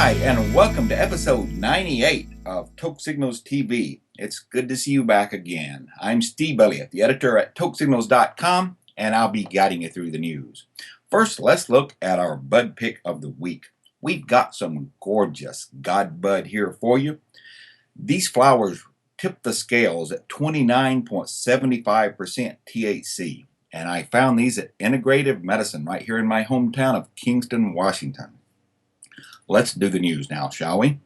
Hi, and welcome to episode 98 of Toke Signals TV. It's good to see you back again. I'm Steve Elliott, the editor at tokesignals.com, and I'll be guiding you through the news. First, let's look at our bud pick of the week. We've got some gorgeous god bud here for you. These flowers tip the scales at 29.75% THC, and I found these at Integrative Medicine right here in my hometown of Kingston, Washington. Let's do the news now, shall we?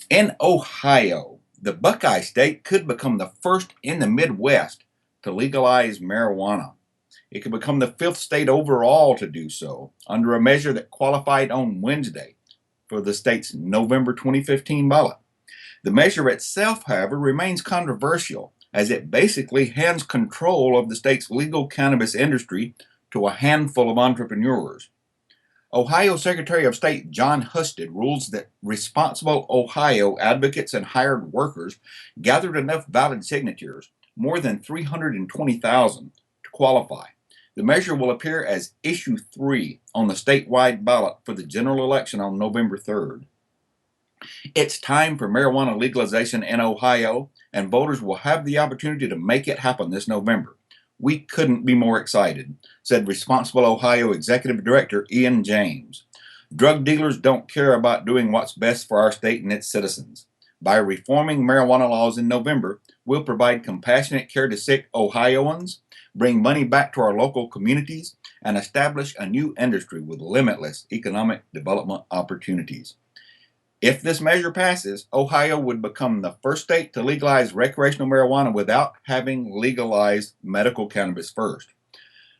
In Ohio, the Buckeye State could become the first in the Midwest to legalize marijuana. It could become the fifth state overall to do so under a measure that qualified on Wednesday for the state's November 2015 ballot. The measure itself, however, remains controversial as it basically hands control of the state's legal cannabis industry to a handful of entrepreneurs. Ohio Secretary of State John Husted rules that Responsible Ohio advocates and hired workers gathered enough valid signatures, more than 320,000, to qualify. The measure will appear as Issue 3 on the statewide ballot for the general election on November 3rd. It's time for marijuana legalization in Ohio, and voters will have the opportunity to make it happen this November. We couldn't be more excited, said Responsible Ohio Executive Director Ian James. Drug dealers don't care about doing what's best for our state and its citizens. By reforming marijuana laws in November, we'll provide compassionate care to sick Ohioans, bring money back to our local communities, and establish a new industry with limitless economic development opportunities. If this measure passes, Ohio would become the first state to legalize recreational marijuana without having legalized medical cannabis first.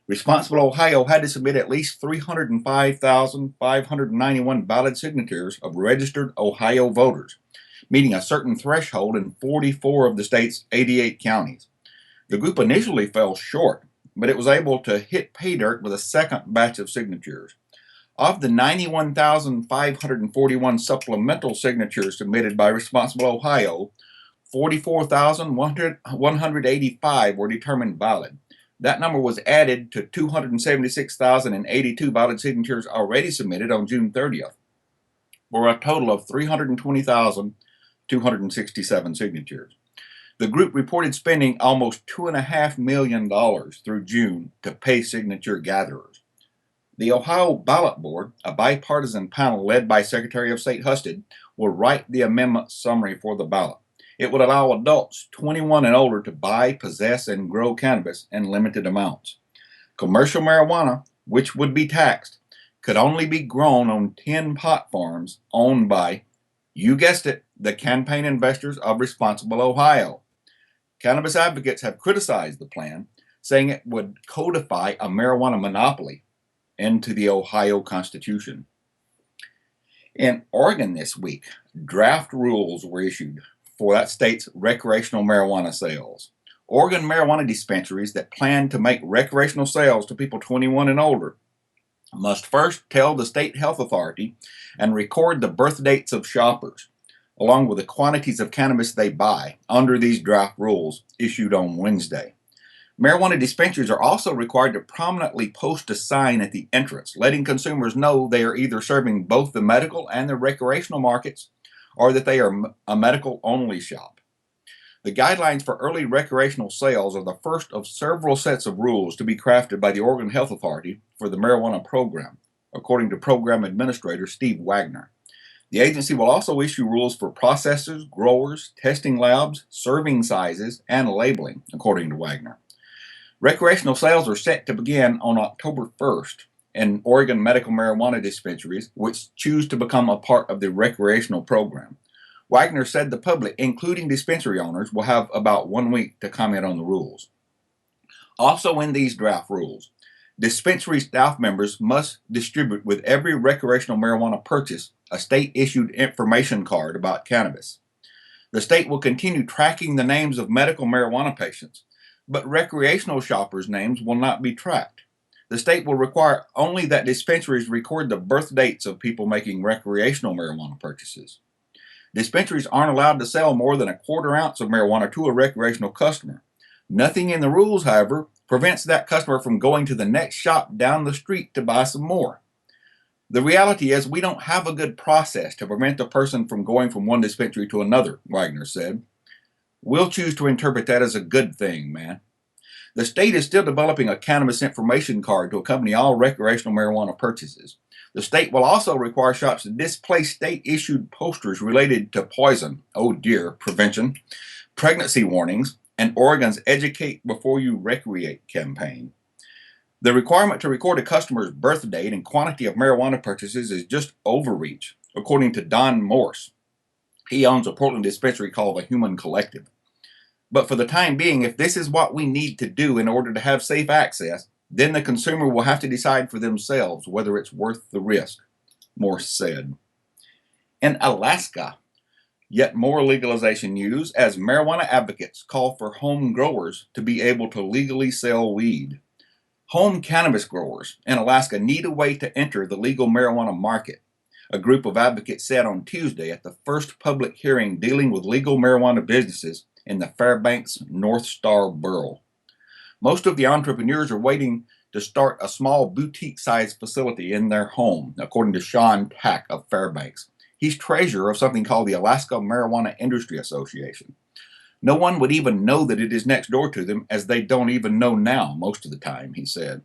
Responsible Ohio had to submit at least 305,591 valid signatures of registered Ohio voters, meeting a certain threshold in 44 of the state's 88 counties. The group initially fell short, but it was able to hit pay dirt with a second batch of signatures. Of the 91,541 supplemental signatures submitted by Responsible Ohio, 44,185 were determined valid. That number was added to 276,082 valid signatures already submitted on June 30th, for a total of 320,267 signatures. The group reported spending almost $2.5 million through June to pay signature gatherers. The Ohio Ballot Board, a bipartisan panel led by Secretary of State Husted, will write the amendment summary for the ballot. It would allow adults 21 and older to buy, possess, and grow cannabis in limited amounts. Commercial marijuana, which would be taxed, could only be grown on 10 pot farms owned by, you guessed it, the campaign investors of Responsible Ohio. Cannabis advocates have criticized the plan, saying it would codify a marijuana monopoly into the Ohio Constitution. In Oregon this week, draft rules were issued for that state's recreational marijuana sales. Oregon marijuana dispensaries that plan to make recreational sales to people 21 and older must first tell the state health authority and record the birth dates of shoppers, along with the quantities of cannabis they buy, under these draft rules issued on Wednesday. Marijuana dispensaries are also required to prominently post a sign at the entrance, letting consumers know they are either serving both the medical and the recreational markets, or that they are a medical-only shop. The guidelines for early recreational sales are the first of several sets of rules to be crafted by the Oregon Health Authority for the marijuana program, according to Program Administrator Steve Wagner. The agency will also issue rules for processors, growers, testing labs, serving sizes, and labeling, according to Wagner. Recreational sales are set to begin on October 1st in Oregon medical marijuana dispensaries, which choose to become a part of the recreational program. Wagner said the public, including dispensary owners, will have about 1 week to comment on the rules. Also in these draft rules, dispensary staff members must distribute with every recreational marijuana purchase a state-issued information card about cannabis. The state will continue tracking the names of medical marijuana patients, but recreational shoppers' names will not be tracked. The state will require only that dispensaries record the birth dates of people making recreational marijuana purchases. Dispensaries aren't allowed to sell more than a quarter ounce of marijuana to a recreational customer. Nothing in the rules, however, prevents that customer from going to the next shop down the street to buy some more. The reality is we don't have a good process to prevent a person from going from one dispensary to another, Wagner said. We'll choose to interpret that as a good thing, man. The state is still developing a cannabis information card to accompany all recreational marijuana purchases. The state will also require shops to display state-issued posters related to poison, oh dear, prevention, pregnancy warnings, and Oregon's Educate Before You Recreate campaign. The requirement to record a customer's birth date and quantity of marijuana purchases is just overreach, according to Don Morse. He owns a Portland dispensary called the Human Collective. But for the time being, if this is what we need to do in order to have safe access, then the consumer will have to decide for themselves whether it's worth the risk, Morse said. In Alaska, yet more legalization news as marijuana advocates call for home growers to be able to legally sell weed. Home cannabis growers in Alaska need a way to enter the legal marijuana market, a group of advocates said on Tuesday at the first public hearing dealing with legal marijuana businesses in the Fairbanks North Star borough. Most of the entrepreneurs are waiting to start a small boutique-sized facility in their home, according to Sean Tack of Fairbanks. He's treasurer of something called the Alaska Marijuana Industry Association. No one would even know that it is next door to them, as they don't even know now most of the time, he said.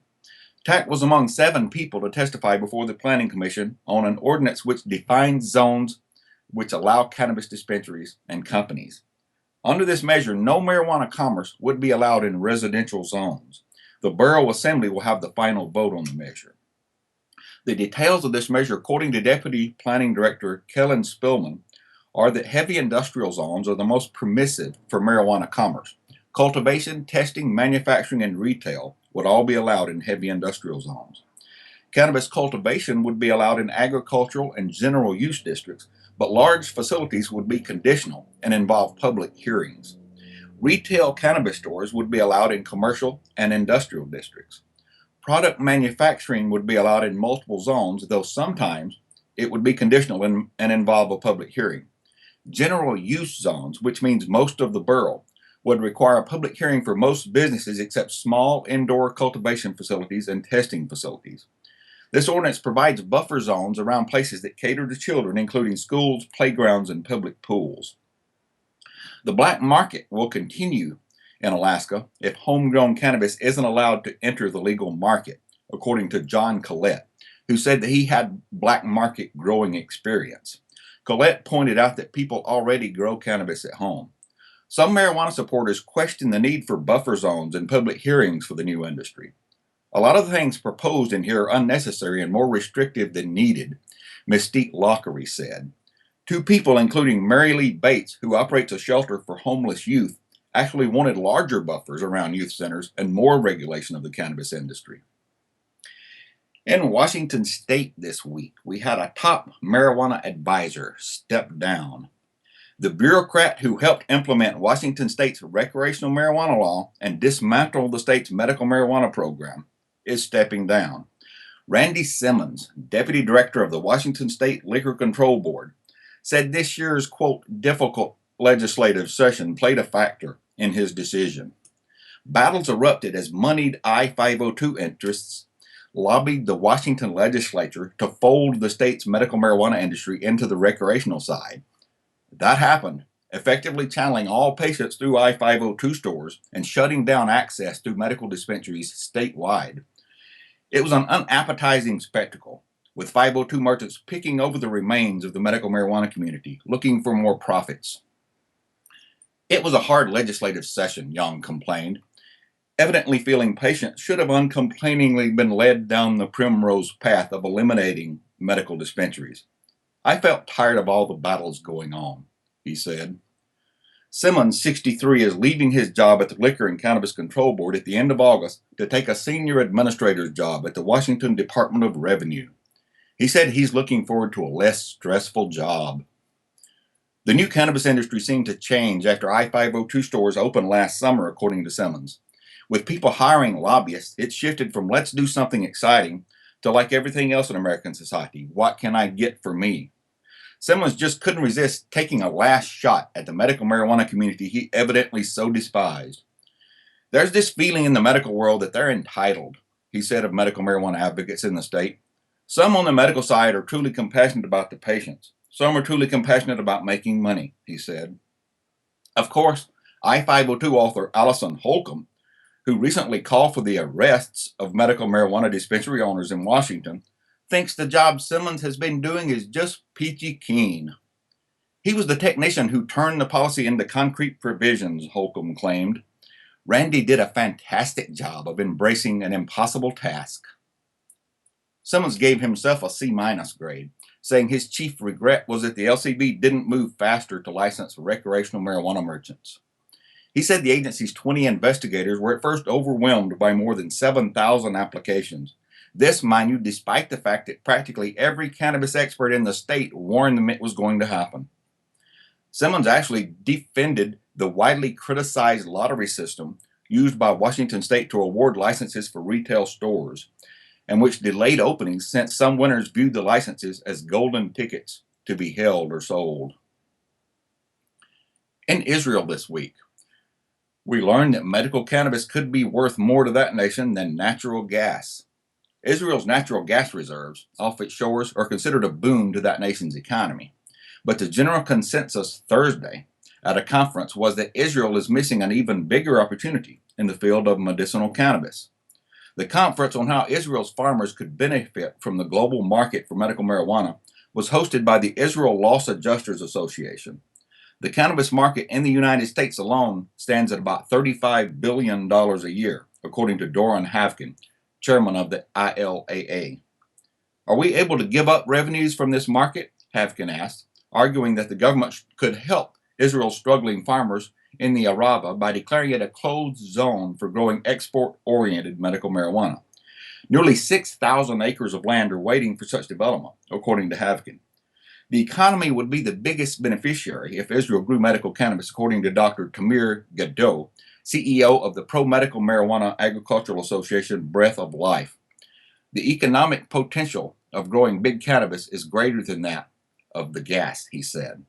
Tack was among 7 people to testify before the Planning Commission on an ordinance which defines zones which allow cannabis dispensaries and companies. Under this measure, no marijuana commerce would be allowed in residential zones. The Borough Assembly will have the final vote on the measure. The details of this measure, according to Deputy Planning Director Kellen Spillman, are that heavy industrial zones are the most permissive for marijuana commerce. Cultivation, testing, manufacturing, and retail would all be allowed in heavy industrial zones. Cannabis cultivation would be allowed in agricultural and general use districts, but large facilities would be conditional and involve public hearings. Retail cannabis stores would be allowed in commercial and industrial districts. Product manufacturing would be allowed in multiple zones, though sometimes it would be conditional and involve a public hearing. General use zones, which means most of the borough, would require a public hearing for most businesses except small indoor cultivation facilities and testing facilities. This ordinance provides buffer zones around places that cater to children, including schools, playgrounds, and public pools. The black market will continue in Alaska if homegrown cannabis isn't allowed to enter the legal market, according to John Collette, who said that he had black market growing experience. Collette pointed out that people already grow cannabis at home. Some marijuana supporters question the need for buffer zones and public hearings for the new industry. A lot of the things proposed in here are unnecessary and more restrictive than needed, Mystique Lockery said. 2 people, including Mary Lee Bates, who operates a shelter for homeless youth, actually wanted larger buffers around youth centers and more regulation of the cannabis industry. In Washington State this week, we had a top marijuana advisor step down. The bureaucrat who helped implement Washington State's recreational marijuana law and dismantle the state's medical marijuana program is stepping down. Randy Simmons, deputy director of the Washington State Liquor Control Board, said this year's, quote, difficult legislative session played a factor in his decision. Battles erupted as moneyed I-502 interests lobbied the Washington legislature to fold the state's medical marijuana industry into the recreational side. That happened, effectively channeling all patients through I-502 stores and shutting down access through medical dispensaries statewide. It was an unappetizing spectacle, with 502 merchants picking over the remains of the medical marijuana community, looking for more profits. It was a hard legislative session, Young complained, evidently feeling patients should have uncomplainingly been led down the primrose path of eliminating medical dispensaries. I felt tired of all the battles going on, he said. Simmons, 63, is leaving his job at the Liquor and Cannabis Control Board at the end of August to take a senior administrator's job at the Washington Department of Revenue. He said he's looking forward to a less stressful job. The new cannabis industry seemed to change after I-502 stores opened last summer, according to Simmons. With people hiring lobbyists, it shifted from let's do something exciting to, like everything else in American society, what can I get for me? Simmons just couldn't resist taking a last shot at the medical marijuana community he evidently so despised. There's this feeling in the medical world that they're entitled, he said of medical marijuana advocates in the state. Some on the medical side are truly compassionate about the patients. Some are truly compassionate about making money, he said. Of course, I-502 author Allison Holcomb, who recently called for the arrests of medical marijuana dispensary owners in Washington, thinks the job Simmons has been doing is just peachy keen. He was the technician who turned the policy into concrete provisions, Holcomb claimed. Randy did a fantastic job of embracing an impossible task. Simmons gave himself a C- grade, saying his chief regret was that the LCB didn't move faster to license recreational marijuana merchants. He said the agency's 20 investigators were at first overwhelmed by more than 7,000 applications. This, mind you, despite the fact that practically every cannabis expert in the state warned them it was going to happen. Simmons actually defended the widely criticized lottery system used by Washington state to award licenses for retail stores, and which delayed openings since some winners viewed the licenses as golden tickets to be held or sold. In Israel this week, we learned that medical cannabis could be worth more to that nation than natural gas. Israel's natural gas reserves off its shores are considered a boon to that nation's economy. But the general consensus Thursday at a conference was that Israel is missing an even bigger opportunity in the field of medicinal cannabis. The conference on how Israel's farmers could benefit from the global market for medical marijuana was hosted by the Israel Loss Adjusters Association. The cannabis market in the United States alone stands at about $35 billion a year, according to Doron Havkin, chairman of the ILAA. Are we able to give up revenues from this market? Havkin asked, arguing that the government could help Israel's struggling farmers in the Arava by declaring it a closed zone for growing export-oriented medical marijuana. Nearly 6,000 acres of land are waiting for such development, according to Havkin. The economy would be the biggest beneficiary if Israel grew medical cannabis, according to Dr. Tamir Gadot, CEO of the Pro-Medical Marijuana Agricultural Association Breath of Life. The economic potential of growing big cannabis is greater than that of the gas, he said.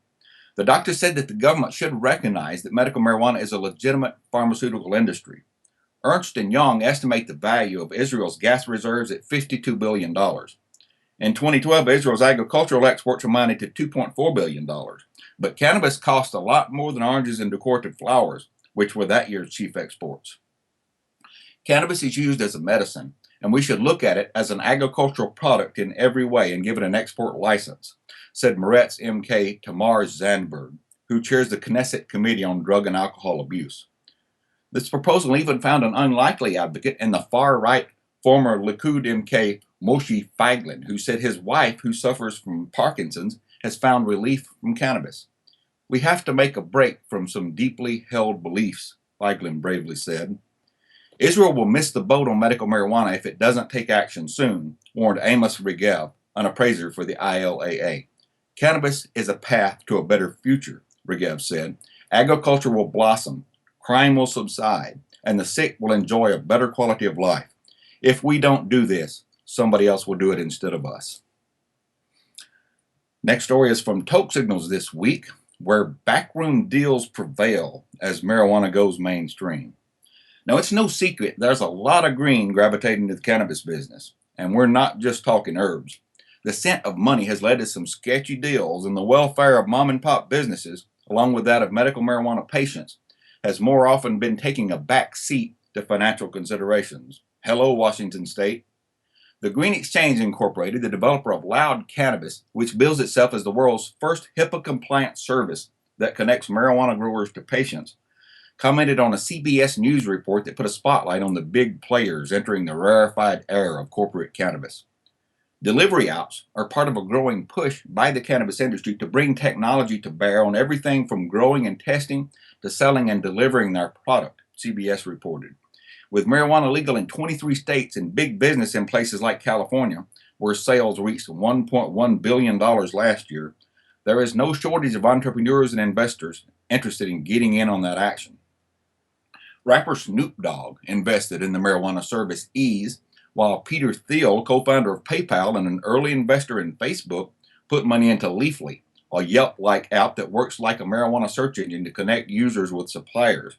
The doctor said that the government should recognize that medical marijuana is a legitimate pharmaceutical industry. Ernst & Young estimate the value of Israel's gas reserves at $52 billion. In 2012, Israel's agricultural exports amounted to $2.4 billion. But cannabis cost a lot more than oranges and decorative flowers, which were that year's chief exports. Cannabis is used as a medicine, and we should look at it as an agricultural product in every way and give it an export license, said Meretz MK Tamar Zandberg, who chairs the Knesset Committee on Drug and Alcohol Abuse. This proposal even found an unlikely advocate in the far-right former Likud MK Moshe Feiglin, who said his wife, who suffers from Parkinson's, has found relief from cannabis. We have to make a break from some deeply held beliefs, Feiglin bravely said. Israel will miss the boat on medical marijuana if it doesn't take action soon, warned Amos Regev, an appraiser for the ILAA. Cannabis is a path to a better future, Regev said. Agriculture will blossom, crime will subside, and the sick will enjoy a better quality of life. If we don't do this, somebody else will do it instead of us. Next story is from Toke Signals this week, where backroom deals prevail as marijuana goes mainstream. Now, it's no secret there's a lot of green gravitating to the cannabis business, and we're not just talking herbs. The scent of money has led to some sketchy deals, and the welfare of mom-and-pop businesses, along with that of medical marijuana patients, has more often been taking a back seat to financial considerations. Hello, Washington State. The Green Exchange Incorporated, the developer of Loud Cannabis, which bills itself as the world's first HIPAA-compliant service that connects marijuana growers to patients, commented on a CBS News report that put a spotlight on the big players entering the rarefied era of corporate cannabis. Delivery apps are part of a growing push by the cannabis industry to bring technology to bear on everything from growing and testing to selling and delivering their product, CBS reported. With marijuana legal in 23 states and big business in places like California, where sales reached $1.1 billion last year, there is no shortage of entrepreneurs and investors interested in getting in on that action. Rapper Snoop Dogg invested in the marijuana service Ease, while Peter Thiel, co-founder of PayPal and an early investor in Facebook, put money into Leafly, a Yelp-like app that works like a marijuana search engine to connect users with suppliers,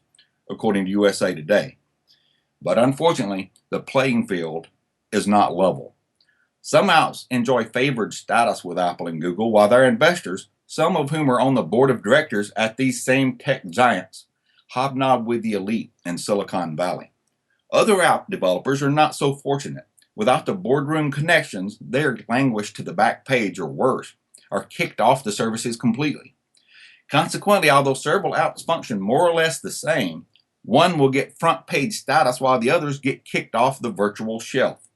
according to USA Today. But unfortunately, the playing field is not level. Some outs enjoy favored status with Apple and Google, while their investors, some of whom are on the board of directors at these same tech giants, hobnob with the elite in Silicon Valley. Other app developers are not so fortunate. Without the boardroom connections, they're languished to the back page or worse, are kicked off the services completely. Consequently, although several apps function more or less the same, one will get front page status while the others get kicked off the virtual shelf.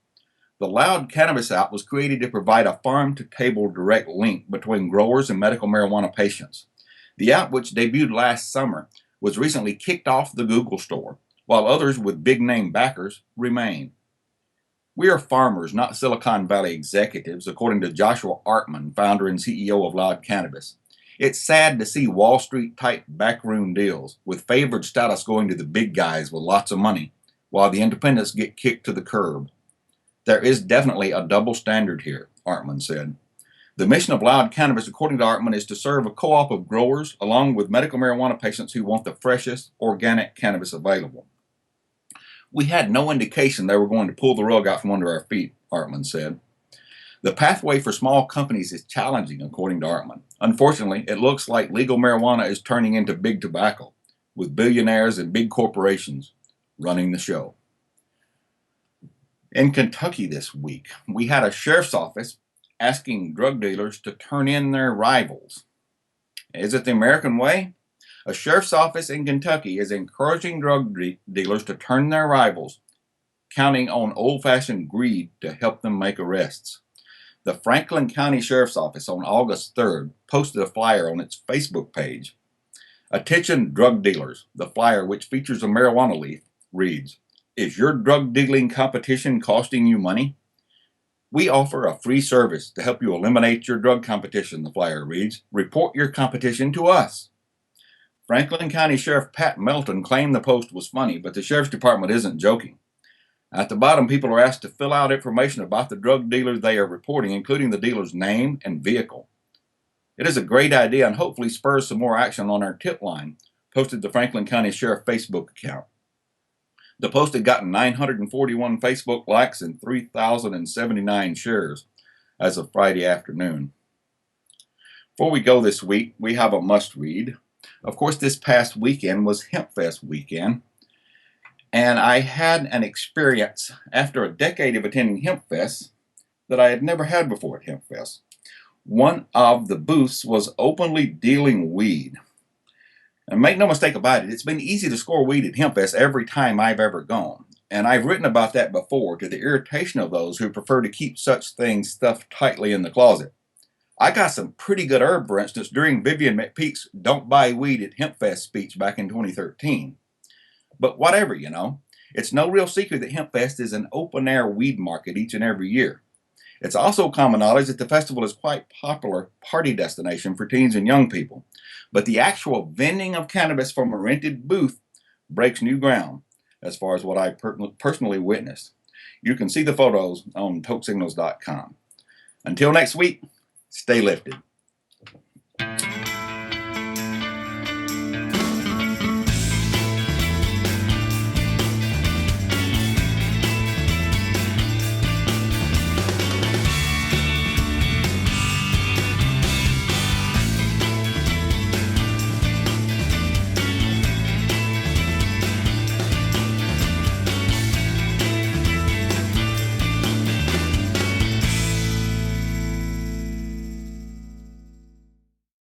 The Loud Cannabis app was created to provide a farm-to-table direct link between growers and medical marijuana patients. The app, which debuted last summer, was recently kicked off the Google Store, while others with big-name backers remain. We are farmers, not Silicon Valley executives, according to Joshua Artman, founder and CEO of Loud Cannabis. It's sad to see Wall Street-type backroom deals, with favored status going to the big guys with lots of money, while the independents get kicked to the curb. There is definitely a double standard here, Artman said. The mission of Loud Cannabis, according to Artman, is to serve a co-op of growers along with medical marijuana patients who want the freshest organic cannabis available. We had no indication they were going to pull the rug out from under our feet, Artman said. The pathway for small companies is challenging, according to Artman. Unfortunately, it looks like legal marijuana is turning into big tobacco, with billionaires and big corporations running the show. In Kentucky this week, we had a sheriff's office asking drug dealers to turn in their rivals. Is it the American way? A sheriff's office in Kentucky is encouraging drug dealers to turn their rivals, counting on old-fashioned greed to help them make arrests. The Franklin County Sheriff's Office on August 3rd posted a flyer on its Facebook page. Attention drug dealers. The flyer, which features a marijuana leaf, reads, "Is your drug dealing competition costing you money? We offer a free service to help you eliminate your drug competition," the flyer reads. "Report your competition to us." Franklin County Sheriff Pat Melton claimed the post was funny, but the Sheriff's Department isn't joking. At the bottom, people are asked to fill out information about the drug dealer they are reporting, including the dealer's name and vehicle. It is a great idea and hopefully spurs some more action on our tip line, posted the Franklin County Sheriff Facebook account. The post had gotten 941 Facebook likes and 3,079 shares as of Friday afternoon. Before we go this week, we have a must-read. Of course, this past weekend was HempFest weekend, and I had an experience after a decade of attending HempFest that I had never had before at HempFest. One of the booths was openly dealing weed. And make no mistake about it, it's been easy to score weed at HempFest every time I've ever gone. And I've written about that before, to the irritation of those who prefer to keep such things stuffed tightly in the closet. I got some pretty good herb, for instance, during Vivian McPeak's "Don't Buy Weed at HempFest" speech back in 2013. But whatever, it's no real secret that HempFest is an open-air weed market each and every year. It's also common knowledge that the festival is quite a popular party destination for teens and young people. But the actual vending of cannabis from a rented booth breaks new ground, as far as what I personally witnessed. You can see the photos on tokesignals.com. Until next week, stay lifted.